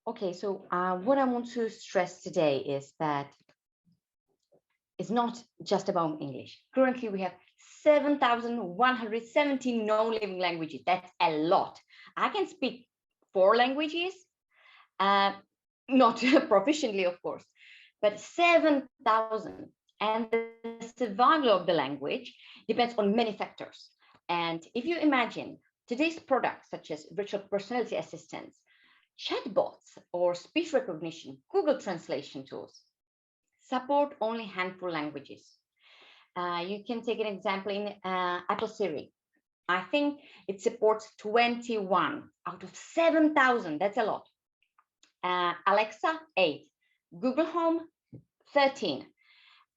Okay, so what I want to stress today is that it's not just about English. Currently, we have 7,170 known living languages. That's a lot. I can speak 4 languages, uh, not proficiently, of course, but 7,000. And the survival of the language depends on many factors. And if you imagine today's products, such as virtual personality assistants, chatbots, or speech recognition, Google translation tools, support only handful languages. You can take an example in Apple Siri. I think it supports 21 out of 7,000. That's a lot. Alexa, 8. Google Home, 13.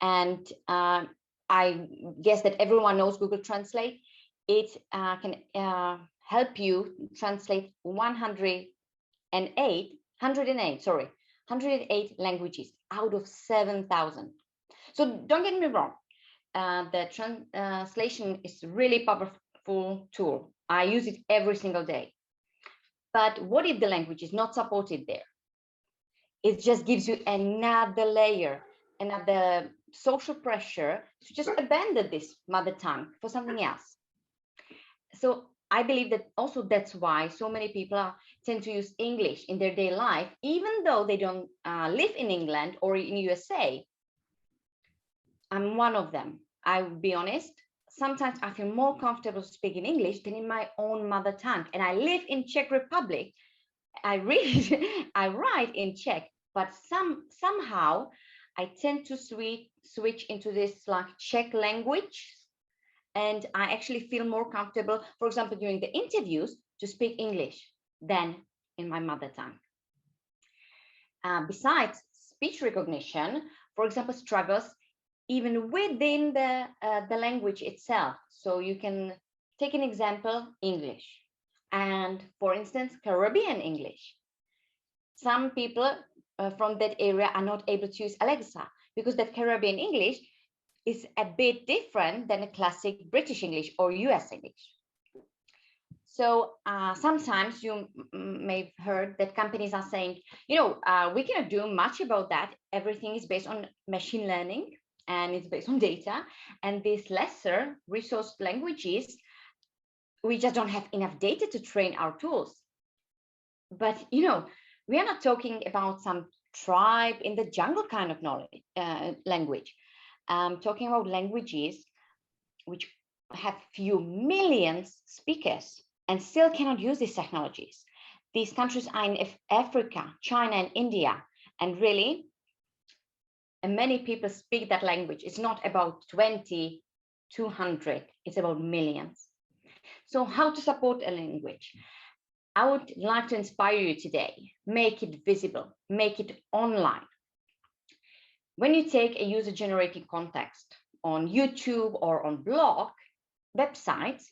And I guess that everyone knows Google Translate. It can help you translate 108 languages out of 7,000. So don't get me wrong. The translation is really powerful tool. I use it every single day. But what if the language is not supported there? It just gives you another layer, another social pressure to just abandon this mother tongue for something else. So I believe that also that's why so many people tend to use English in their daily life, even though they don't live in England or in USA. I'm one of them. I will be honest. Sometimes I feel more comfortable speaking English than in my own mother tongue. And I live in Czech Republic. I read, I write in Czech, but somehow I tend to switch into this like Czech language. And I actually feel more comfortable, for example, during the interviews, to speak English than in my mother tongue. Besides speech recognition, for example, struggles even within the language itself. So you can take an example, English, and for instance, Caribbean English. Some people from that area are not able to use Alexa because that Caribbean English is a bit different than a classic British English or US English. So sometimes you may have heard that companies are saying, we cannot do much about that. Everything is based on machine learning and it's based on data. And these lesser resource languages, we just don't have enough data to train our tools. But, we are not talking about some tribe in the jungle kind of knowledge, language. Talking about languages which have few millions speakers and still cannot use these technologies. These countries are in Africa, China, and India. And really, many people speak that language. It's not about 20, 200, it's about millions. So how to support a language? I would like to inspire you today. Make it visible, make it online. When you take a user-generated context on YouTube or on blog websites,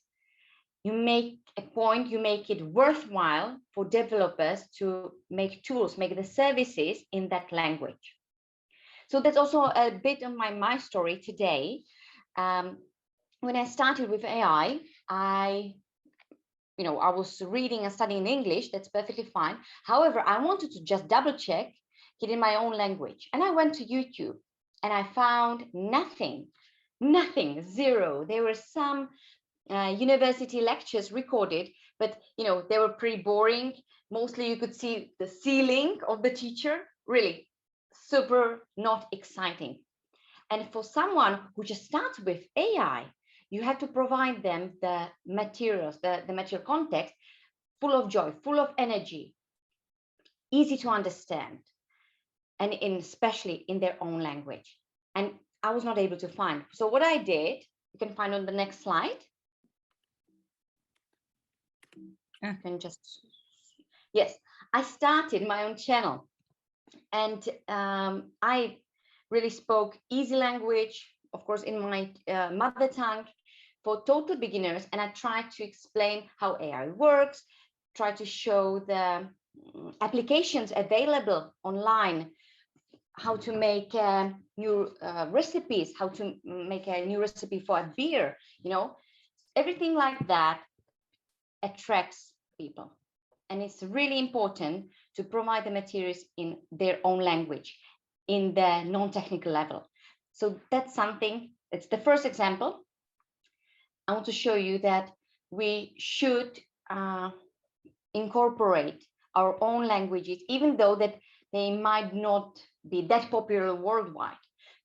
you make a point, you make it worthwhile for developers to make tools, make the services in that language. So that's also a bit of my story today. When I started with AI, I was reading and studying English. That's perfectly fine. However, I wanted to just double check it in my own language. And I went to YouTube and I found nothing, zero. There were some university lectures recorded, but they were pretty boring. Mostly you could see the ceiling of the teacher, really super not exciting. And for someone who just starts with AI, you have to provide them the materials, the material context, full of joy, full of energy, easy to understand, and especially in their own language. And I was not able to find. So what I did, you can find on the next slide. You can just, yes, I started my own channel. And I really spoke easy language, of course, in my mother tongue for total beginners. And I tried to explain how AI works, try to show the applications available online, how to make new recipes, how to make a new recipe for a beer, everything like that attracts people. and it's really important to provide the materials in their own language, in the non-technical level. So that's something, it's the first example. I want to show you that we should incorporate our own languages, even though that they might not be that popular worldwide,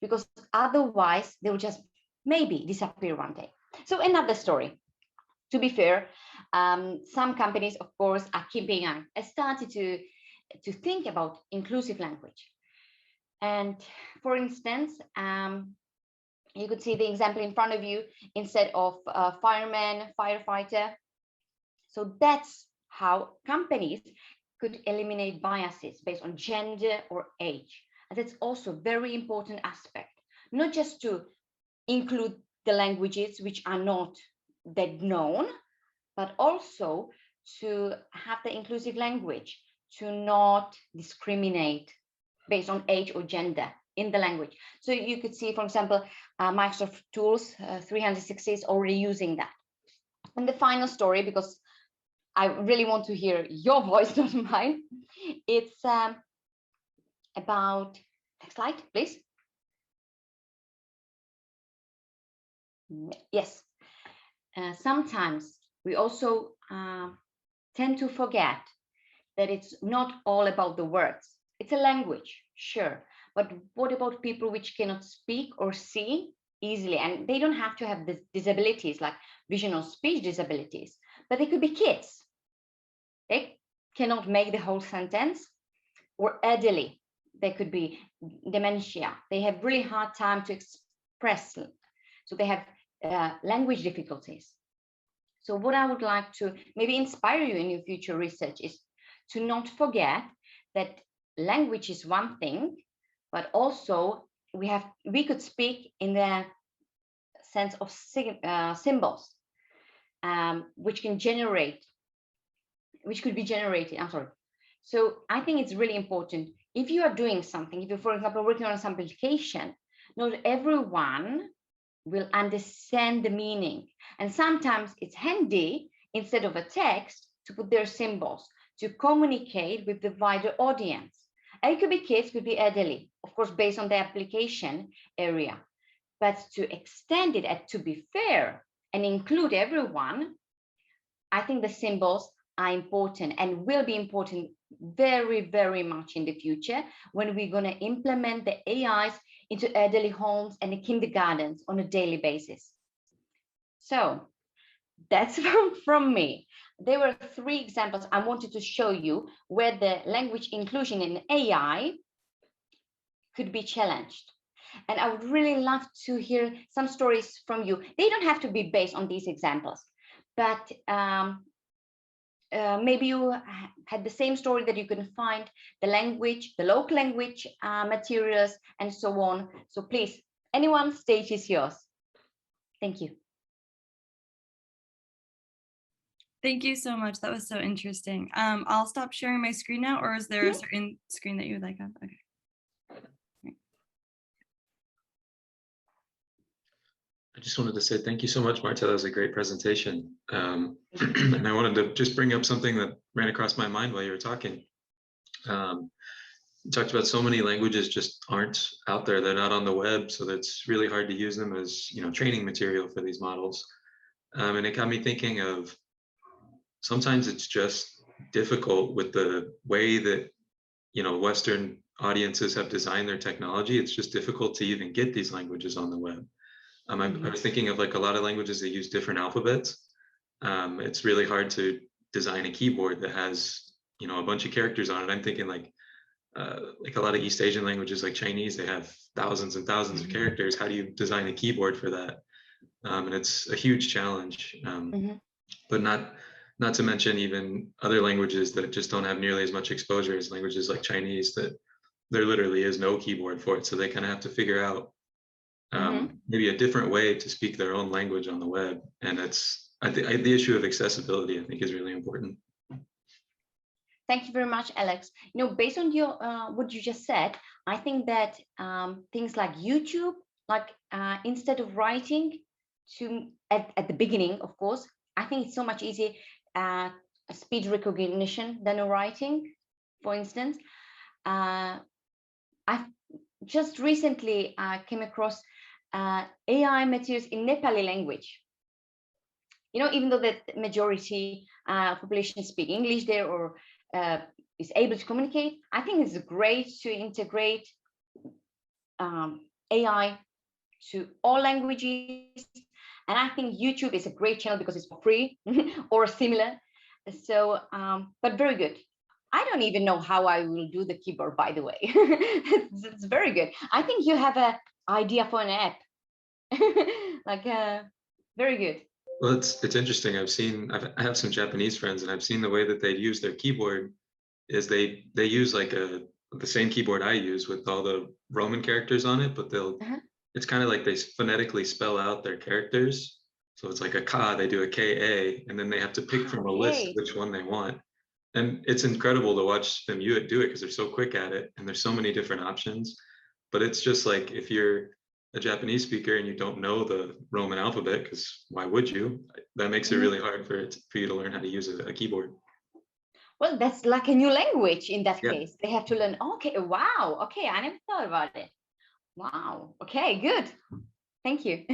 because otherwise they will just maybe disappear one day. So another story. To be fair, some companies, of course, are keeping on, started to think about inclusive language. And for instance, you could see the example in front of you instead of fireman, firefighter. So that's how companies could eliminate biases based on gender or age. And that's also a very important aspect, not just to include the languages which are not that known, but also to have the inclusive language, to not discriminate based on age or gender in the language. So you could see, for example, Microsoft Tools 360 is already using that. And the final story, because I really want to hear your voice, not mine. It's about, next slide, please. Yes. Sometimes we also tend to forget that it's not all about the words. It's a language, sure. But what about people which cannot speak or see easily? And they don't have to have the disabilities like vision or speech disabilities, but they could be kids. They cannot make the whole sentence, or elderly. They could be dementia. They have really hard time to express. So they have language difficulties. So what I would like to maybe inspire you in your future research is to not forget that language is one thing, but also we could speak in the sense of symbols, which could be generated. I'm sorry. So I think it's really important. If you are doing something, if you're, for example, working on some application, not everyone will understand the meaning. And sometimes it's handy, instead of a text, to put their symbols to communicate with the wider audience. And it could be kids, could be elderly, of course, based on the application area. But to extend it and to be fair and include everyone, I think the symbols are important and will be important very, very much in the future when we're going to implement the AIs into elderly homes and the kindergartens on a daily basis. So that's from me. There were 3 examples I wanted to show you where the language inclusion in AI could be challenged. And I would really love to hear some stories from you. They don't have to be based on these examples, but maybe you had the same story that you can find the language, the local language materials, and so on. So please, anyone, stage is yours. Thank you. Thank you so much. That was so interesting. I'll stop sharing my screen now, or is there a certain screen that you would like on? Okay. I just wanted to say thank you so much, Marta. That was a great presentation. And I wanted to just bring up something that ran across my mind while you were talking. You talked about so many languages just aren't out there. They're not on the web, so that's really hard to use them as, you know, training material for these models. And it got me thinking of sometimes it's just difficult with the way that, you know, Western audiences have designed their technology. It's just difficult to even get these languages on the web. I was thinking of like a lot of languages that use different alphabets. It's really hard to design a keyboard that has, you know, a bunch of characters on it. I'm thinking like a lot of East Asian languages like Chinese, they have thousands and thousands of characters. How do you design a keyboard for that? And it's a huge challenge. But not to mention even other languages that just don't have nearly as much exposure as languages like Chinese, that there literally is no keyboard for it. So they kind of have to figure out maybe a different way to speak their own language on the web. And it's, the issue of accessibility, I think, is really important. Thank you very much, Alex. You know, based on your what you just said, I think that things like YouTube, like instead of writing to at the beginning, of course, I think it's so much easier speech recognition than a writing, for instance. I've just recently came across AI materials in Nepali language. Even though the majority population speak English there or is able to communicate, I think it's great to integrate AI to all languages. And I think YouTube is a great channel because it's for free or similar. So, but very good. I don't even know how I will do the keyboard, by the way. It's very good. I think you have an idea for an app. Like, very good. Well, it's interesting. I have some Japanese friends, and I've seen the way that they use their keyboard is they use like the same keyboard I use with all the Roman characters on it, but it's kind of like they phonetically spell out their characters. So it's like a ka, they do a ka, and then they have to pick from a list which one they want. And it's incredible to watch them do it because they're so quick at it, and there's so many different options. But it's just like if you're a Japanese speaker and you don't know the Roman alphabet, because why would you? That makes it really hard for you to learn how to use a keyboard. Well, that's like a new language in that case. They have to learn. Okay, wow. Okay, I never thought about it. Wow. Okay, good. Thank you.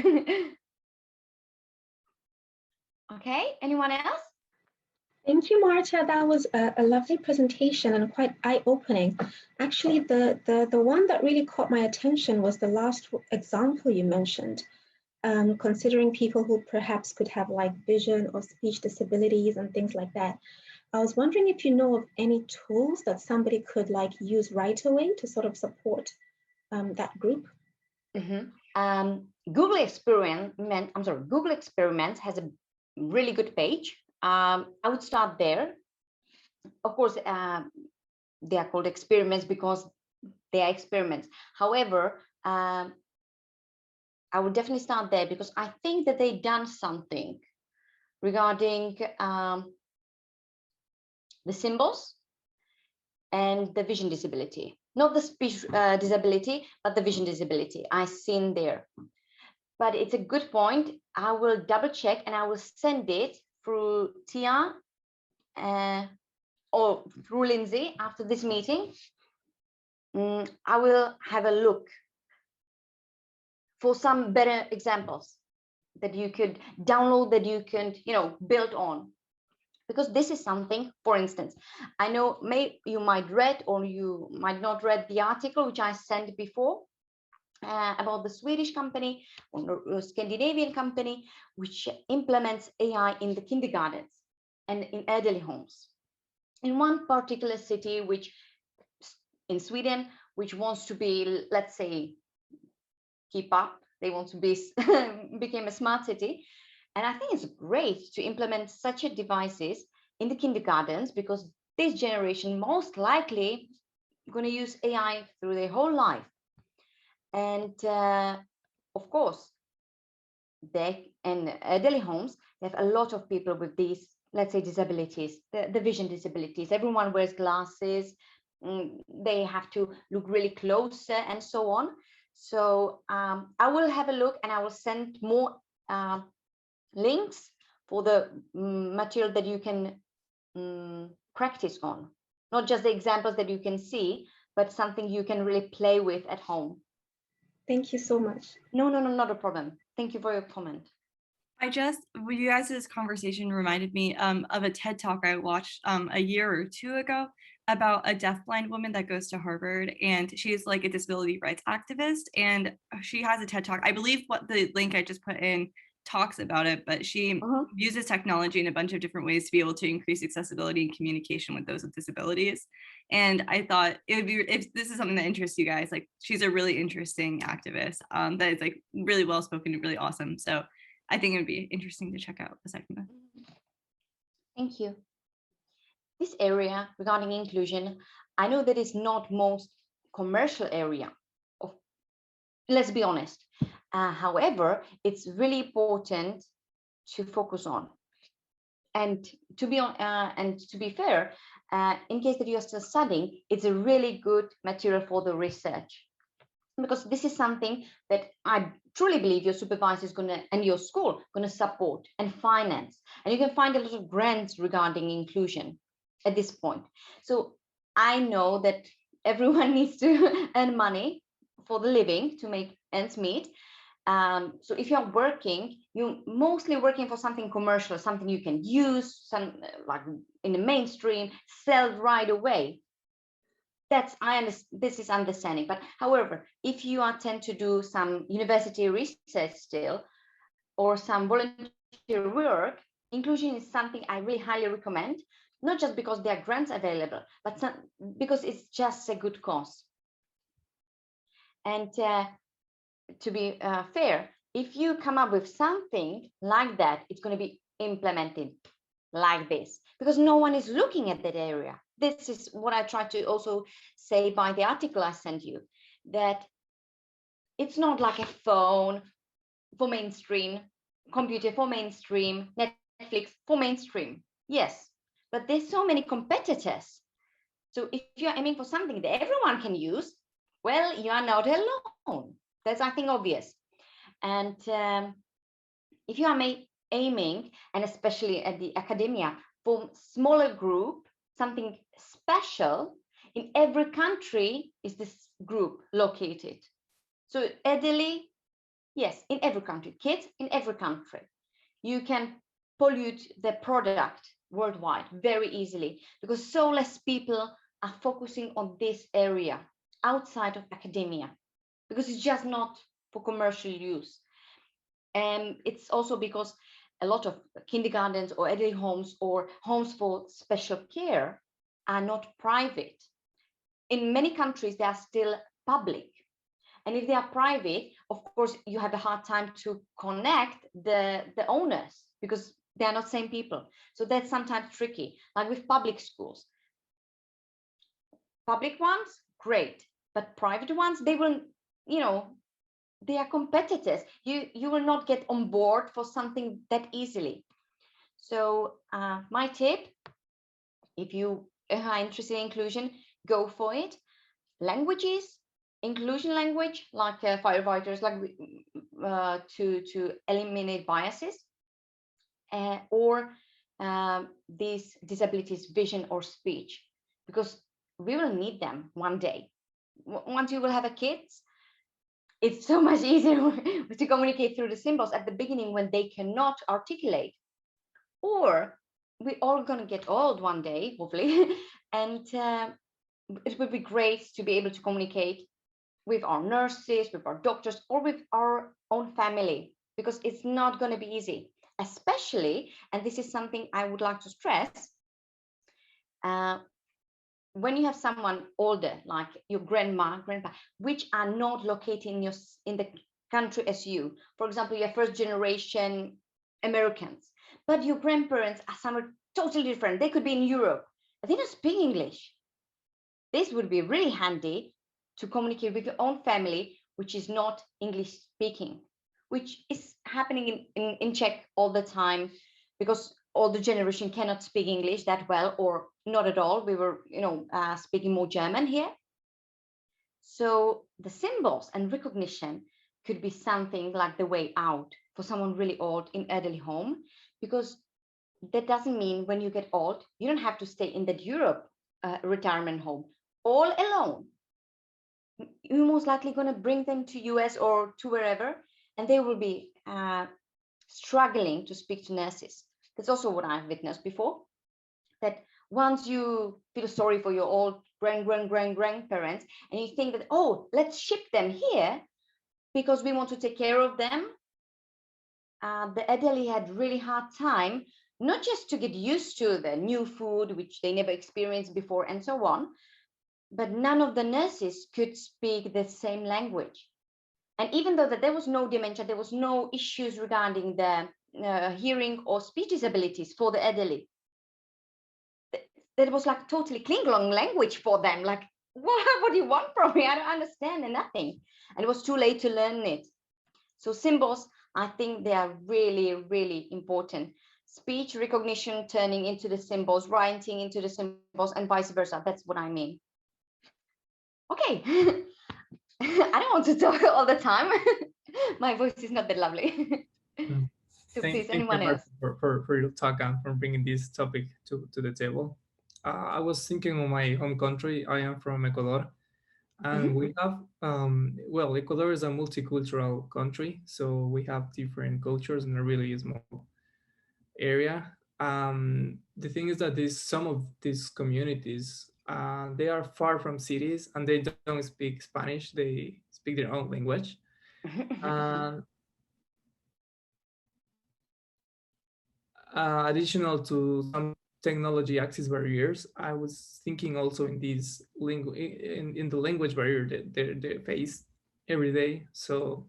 Okay, anyone else? Thank you, Marta. That was a lovely presentation and quite eye-opening. Actually, the one that really caught my attention was the last example you mentioned, considering people who perhaps could have like vision or speech disabilities and things like that. I was wondering if you know of any tools that somebody could like use right away to sort of support that group. Google Experiments has a really good page. I would start there. Of course, they are called experiments because they are experiments. However, I would definitely start there because I think that they've done something regarding the symbols and the vision disability. Not the speech disability, but the vision disability I've seen there. But it's a good point. I will double check and I will send it through Tia or through Lindsay after this meeting. I will have a look for some better examples that you could download, that you can, build on. Because this is something, for instance, I know you might read or you might not read the article which I sent before about the Swedish company or Scandinavian company which implements AI in the kindergartens and in elderly homes. In one particular city, which in Sweden, which wants to be, let's say, keep up, they want to be became a smart city. And I think it's great to implement such a devices in the kindergartens because this generation most likely going to use AI through their whole life. And of course, they in elderly homes, they have a lot of people with these, let's say, disabilities, the vision disabilities. Everyone wears glasses. They have to look really close and so on. So I will have a look and I will send more links for the material that you can practice on. Not just the examples that you can see, but something you can really play with at home. Thank you so much. No, not a problem. Thank you for your comment. You guys' conversation reminded me of a TED Talk I watched a year or two ago about a deafblind woman that goes to Harvard, and she's like a disability rights activist, and she has a TED Talk. I believe what the link I just put in talks about it, but she uses technology in a bunch of different ways to be able to increase accessibility and communication with those with disabilities. And I thought it would be, if this is something that interests you guys, like she's a really interesting activist that is like really well spoken and really awesome. So I think it would be interesting to check out aside from that. Thank you. This area regarding inclusion, I know that it's not most commercial area. Let's be honest. However, it's really important to focus on. And to be fair, in case that you are still studying, it's a really good material for the research. Because this is something that I truly believe your supervisor is going to, and your school going to support and finance. And you can find a lot of grants regarding inclusion at this point. So I know that everyone needs to earn money for the living to make ends meet. So if you're working, you're mostly working for something commercial, something you can use, some like in the mainstream, sell right away. That's this is understanding. But however, if you tend to do some university research still or some volunteer work, inclusion is something I really highly recommend, not just because there are grants available, but because it's just a good cause. And to be fair, if you come up with something like that, it's going to be implemented like this because no one is looking at that area. This is what I try to also say by the article I sent you, that it's not like a phone for mainstream, computer for mainstream, Netflix for mainstream. Yes, but there's so many competitors. So if you're aiming for something that everyone can use, well, you are not alone. That's, I think, obvious. And if you are aiming, and especially at the academia, for smaller group, something special, in every country is this group located. So elderly, yes, in every country, kids in every country. You can pollute the product worldwide very easily because so less people are focusing on this area outside of academia because it's just not for commercial use. And it's also because a lot of kindergartens or elderly homes or homes for special care are not private. In many countries, they are still public. And if they are private, of course, you have a hard time to connect the owners because they are not same people. So that's sometimes tricky, like with public schools. Public ones, great. But private ones, they will, they are competitors. You will not get on board for something that easily. So my tip, if you are interested in inclusion, go for it. Languages, inclusion language, like firefighters, like to eliminate biases, or these disabilities, vision or speech, because we will need them one day. Once you will have a kids, it's so much easier to communicate through the symbols at the beginning when they cannot articulate. Or we're all going to get old one day, hopefully, and it would be great to be able to communicate with our nurses, with our doctors, or with our own family, because it's not going to be easy, especially, and this is something I would like to stress, when you have someone older, like your grandma, grandpa, which are not located in the country as you. For example, you're first generation Americans, but your grandparents are somewhere totally different. They could be in Europe, but they don't speak English. This would be really handy to communicate with your own family, which is not English speaking, which is happening in Czech all the time, because older generation cannot speak English that well, or not at all. We were, speaking more German here. So the symbols and recognition could be something like the way out for someone really old in elderly home, because that doesn't mean when you get old, you don't have to stay in that Europe retirement home all alone. You're most likely going to bring them to US or to wherever, and they will be struggling to speak to nurses. That's also what I've witnessed before, that once you feel sorry for your old grandparents and you think that, oh, let's ship them here because we want to take care of them, the elderly had really hard time, not just to get used to the new food, which they never experienced before and so on, but none of the nurses could speak the same language. And even though that there was no dementia, there was no issues regarding the hearing or speech disabilities for the elderly. That was like totally Klingon language for them. Like, what do you want from me? I don't understand nothing. And it was too late to learn it. So symbols, I think they are really, really important. Speech recognition turning into the symbols, writing into the symbols, and vice versa. That's what I mean. Okay. I don't want to talk all the time. My voice is not that lovely. So please, Thank you, anyone Marta, else? for your talk and for bringing this topic to the table. I was thinking of my home country. I am from Ecuador, and we have, well, Ecuador is a multicultural country, so we have different cultures in a really small area. The thing is that some of these communities, they are far from cities and they don't speak Spanish. They speak their own language. And additional to some technology access barriers, I was thinking also in these in the language barrier that they face every day. So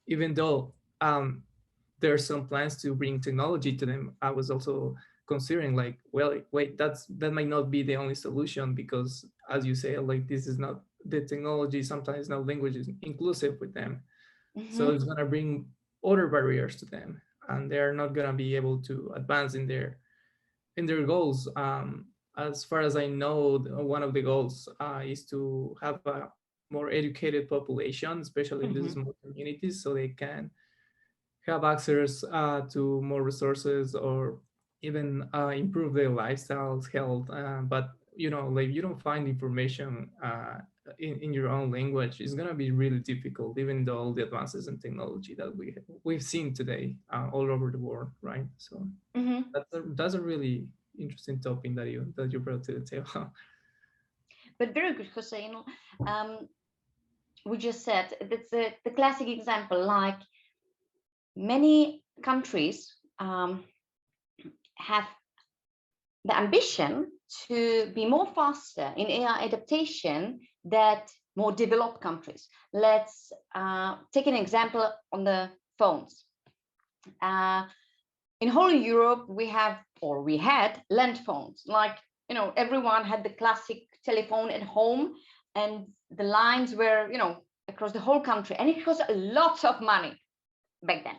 even though there are some plans to bring technology to them, I was also considering like, well, wait, that might not be the only solution, because as you say, like, this is not the technology, sometimes no language is inclusive with them. So it's going to bring other barriers to them, and they're not going to be able to advance in their goals. As far as I know, one of the goals is to have a more educated population, especially in these small communities, so they can have access to more resources, or even improve their lifestyles, health. But like, you don't find information in your own language, it's gonna be really difficult, even though all the advances in technology that we've seen today all over the world, right? So that's a really interesting topic that you brought to the table. But very good, Jose. We just said that's the classic example. Like many countries have the ambition to be more faster in AI adaptation than more developed countries. Let's take an example on the phones. In whole Europe, we had land phones. Like, everyone had the classic telephone at home, and the lines were, across the whole country, and it cost a lot of money back then.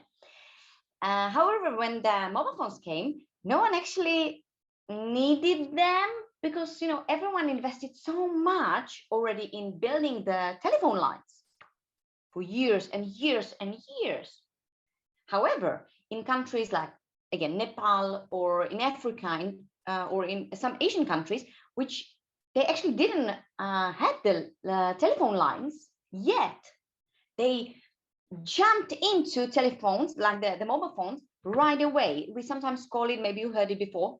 However, when the mobile phones came, no one actually needed them, because everyone invested so much already in building the telephone lines for years and years and years. However, in countries like, again, Nepal, or in Africa, or in some Asian countries, which they actually didn't have the telephone lines yet, they jumped into telephones, like the mobile phones, right away. We sometimes call it, maybe you heard it before,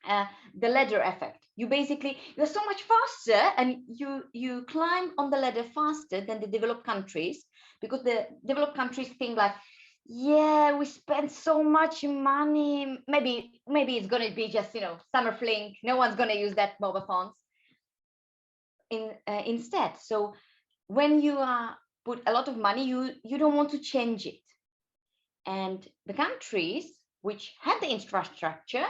the ladder effect. You're so much faster, and you climb on the ladder faster than the developed countries, because the developed countries think like, yeah, we spent so much money, maybe it's going to be just summer fling, no one's going to use that mobile phones instead. So when you put a lot of money, you don't want to change it, and the countries which have the infrastructure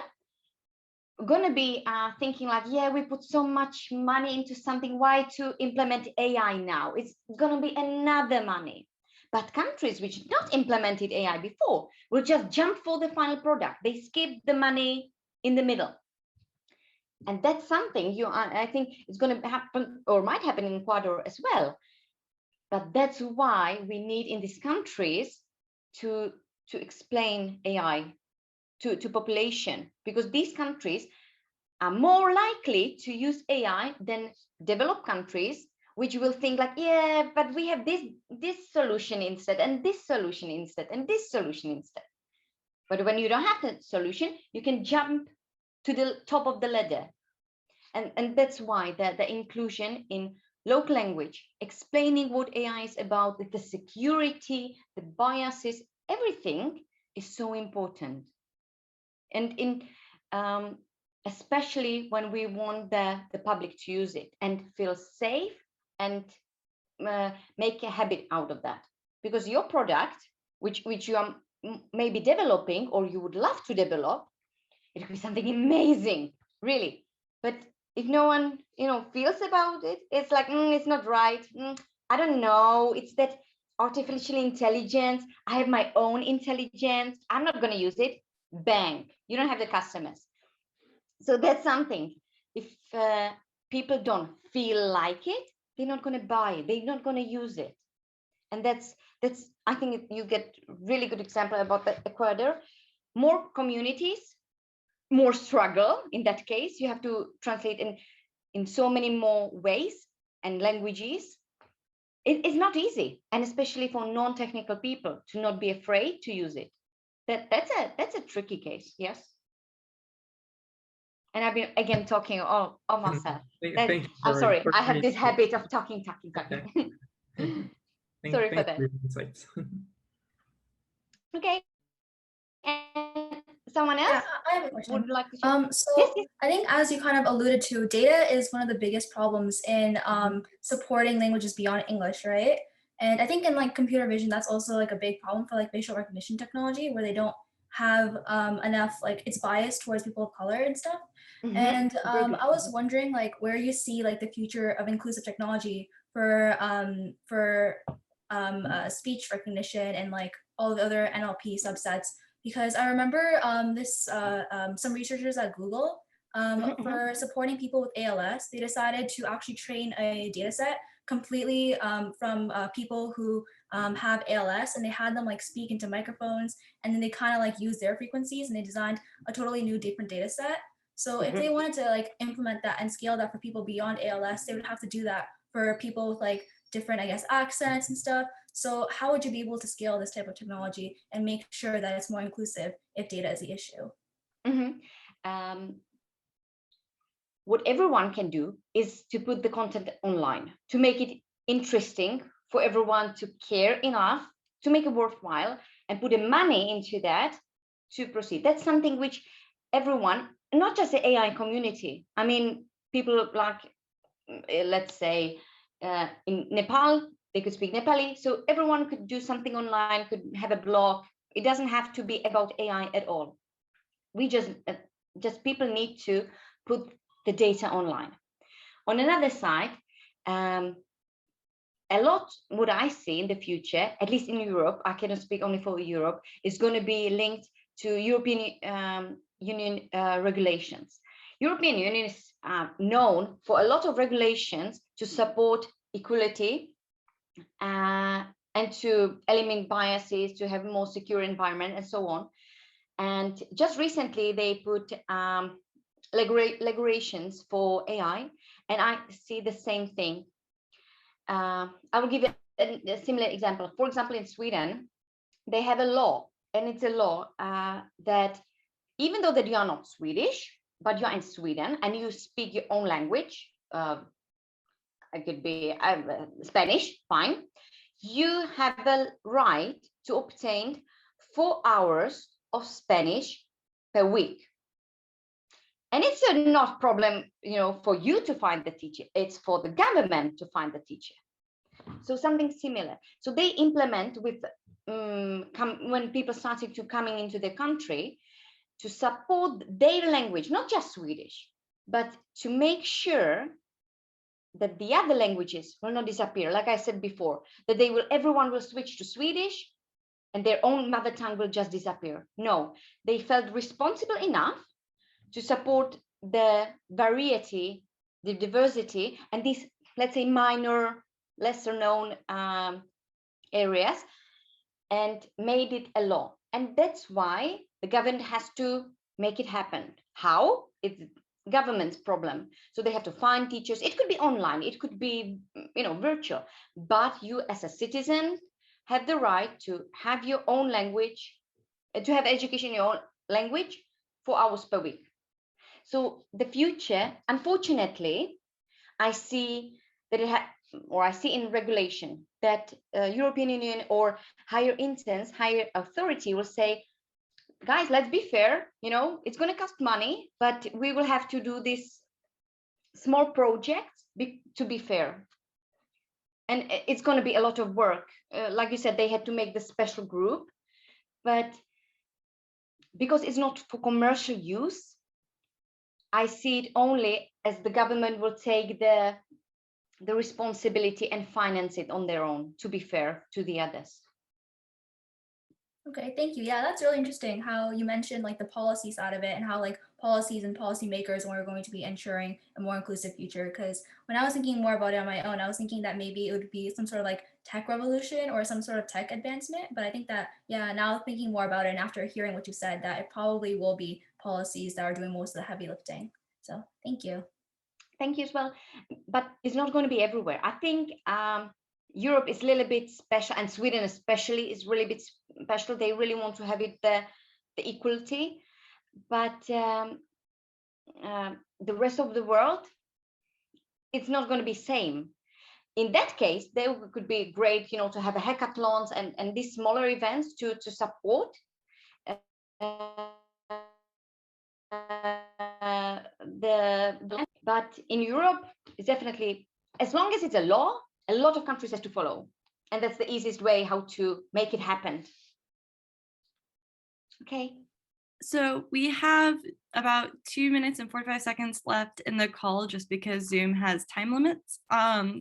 going to be thinking like, yeah, we put so much money into something, why to implement AI now? It's going to be another money. But countries which not implemented AI before will just jump for the final product. They skip the money in the middle. And that's something I think is going to happen, or might happen, in Ecuador as well. But that's why we need in these countries to explain AI to population, because these countries are more likely to use AI than developed countries, which will think like, yeah, but we have this solution instead, and this solution instead, and this solution instead. But when you don't have the solution, you can jump to the top of the ladder. And that's why the inclusion in local language, explaining what AI is about, the security, the biases, everything is so important. And especially when we want the public to use it and feel safe, and make a habit out of that. Because your product, which you are maybe developing, or you would love to develop, it could be something amazing, really. But if no one feels about it, it's like, it's not right. I don't know, it's that artificial intelligence, I have my own intelligence, I'm not going to use it. Bang, you don't have the customers. So that's something. If people don't feel like it, they're not going to buy it, they're not going to use it. And that's I think you get really good example about the Ecuador. More communities, more struggle. In that case, you have to translate in so many more ways and languages. It's not easy, and especially for non-technical people to not be afraid to use it. That's a tricky case, yes. And I've been again talking all myself. Thank you I'm sorry, for I have your this habit of talking. Sorry for that. your insights. Okay. And someone else? Yeah, I have a question. Would like to share? So Yes, yes. I think, as you kind of alluded to, data is one of the biggest problems in supporting languages beyond English, right? And I think in like computer vision, that's also like a big problem for like facial recognition technology, where they don't have enough, like it's biased towards people of color and stuff. And I was wondering like where you see like the future of inclusive technology for speech recognition and like all the other NLP subsets. Because I remember some researchers at Google for supporting people with ALS, they decided to actually train a data set completely from people who have ALS, and they had them like speak into microphones, and then they kind of like use their frequencies, and they designed a totally new different data set. So if they wanted to like implement that and scale that for people beyond ALS, they would have to do that for people with like different, I guess, accents and stuff. So how would you be able to scale this type of technology and make sure that it's more inclusive if data is the issue? What everyone can do is to put the content online, to make it interesting for everyone to care enough, to make it worthwhile, and put the money into that to proceed. That's something which everyone, not just the AI community, I mean, people like, let's say, in Nepal, they could speak Nepali, so everyone could do something online, could have a blog. It doesn't have to be about AI at all. We just people need to put the data online. On another side, a lot what I see in the future, at least in Europe, I cannot speak only for Europe, is going to be linked to European Union regulations. European Union is known for a lot of regulations to support equality and to eliminate biases, to have a more secure environment, and so on. And just recently, they put regulations for AI, and I see the same thing. I will give a similar example. For example, in Sweden, they have a law, and it's a law that even though that you are not Swedish, but you're in Sweden and you speak your own language, it could be Spanish, fine, you have the right to obtain 4 hours of Spanish per week. And it's not problem, for you to find the teacher. It's for the government to find the teacher. So something similar. So they implement with when people started to coming into the country to support their language, not just Swedish, but to make sure that the other languages will not disappear. Like I said before, that everyone will switch to Swedish and their own mother tongue will just disappear. No, they felt responsible enough to support the variety, the diversity, and these, let's say, minor, lesser known areas, and made it a law. And that's why the government has to make it happen. How? It's government's problem. So they have to find teachers. It could be online, it could be virtual, but you as a citizen have the right to have your own language, to have education in your own language 4 hours per week. So the future, unfortunately, I see that I see in regulation that European Union or higher instance, higher authority will say, guys, let's be fair, it's going to cost money, but we will have to do this small projects to be fair. And it's going to be a lot of work. Like you said, they had to make the special group, but because it's not for commercial use, I see it only as the government will take the responsibility and finance it on their own, to be fair to the others. Okay, thank you. Yeah, that's really interesting how you mentioned like the policy side of it and how like policies and policymakers when we're going to be ensuring a more inclusive future. Because when I was thinking more about it on my own, I was thinking that maybe it would be some sort of like tech revolution or some sort of tech advancement. But I think that, yeah, now thinking more about it and after hearing what you said, that it probably will be policies that are doing most of the heavy lifting. So thank you. Thank you as well. But it's not going to be everywhere. I think Europe is a little bit special, and Sweden especially is really a bit special. They really want to have it the equality. But the rest of the world, it's not going to be same. In that case, there could be great, you know, to have a hackathons and these smaller events to support but in Europe, it's definitely, as long as it's a law, a lot of countries have to follow, and that's the easiest way how to make it happen. Okay. So we have about 2 minutes and 45 seconds left in the call, just because Zoom has time limits.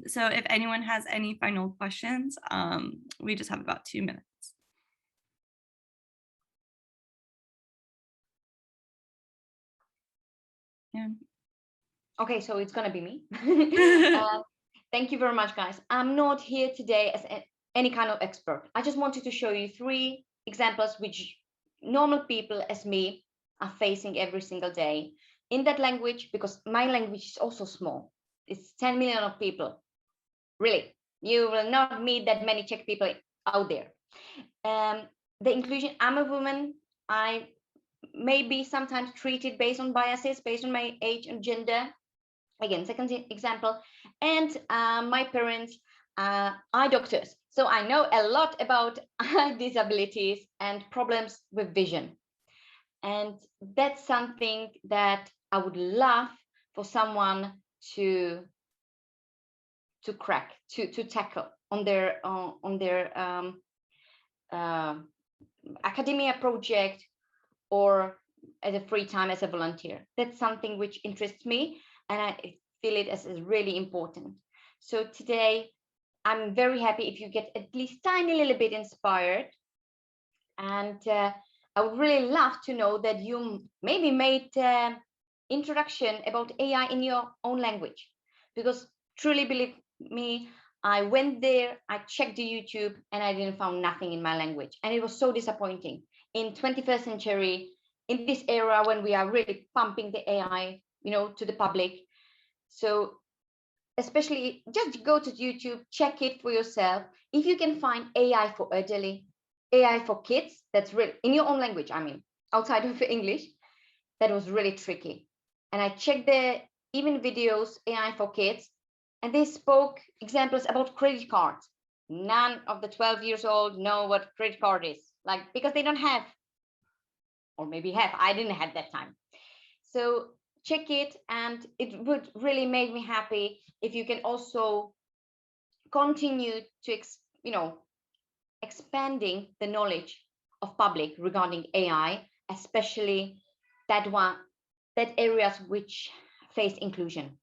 So if anyone has any final questions, we just have about 2 minutes. Yeah. Okay, so it's gonna be me. Thank you very much, guys. I'm not here today as any kind of expert. I just wanted to show you 3 examples which normal people as me are facing every single day in that language, because my language is also small. It's 10 million of people. Really, you will not meet that many Czech people out there. The inclusion, I'm a woman. I may be sometimes treated based on biases, based on my age and gender. Again, second example. And my parents are eye doctors. So I know a lot about eye disabilities and problems with vision. And that's something that I would love for someone to crack, to tackle on their academia project or at a free time as a volunteer. That's something which interests me, and I feel it as really important. So today, I'm very happy if you get at least tiny little bit inspired. And I would really love to know that you maybe made introduction about AI in your own language, because truly believe me, I went there, I checked the YouTube, and I didn't find nothing in my language. And it was so disappointing. In 21st century, in this era when we are really pumping the AI, you know, to the public. So especially just go to YouTube, check it for yourself. If you can find AI for elderly, AI for kids, that's really in your own language, I mean, outside of English, that was really tricky. And I checked the even videos, AI for kids, and they spoke examples about credit cards. None of the 12 years old know what credit card is, like, because they don't have, or maybe have, I didn't have that time. So check it, and it would really make me happy if you can also continue to, you know, expanding the knowledge of public regarding AI, especially that areas which face inclusion.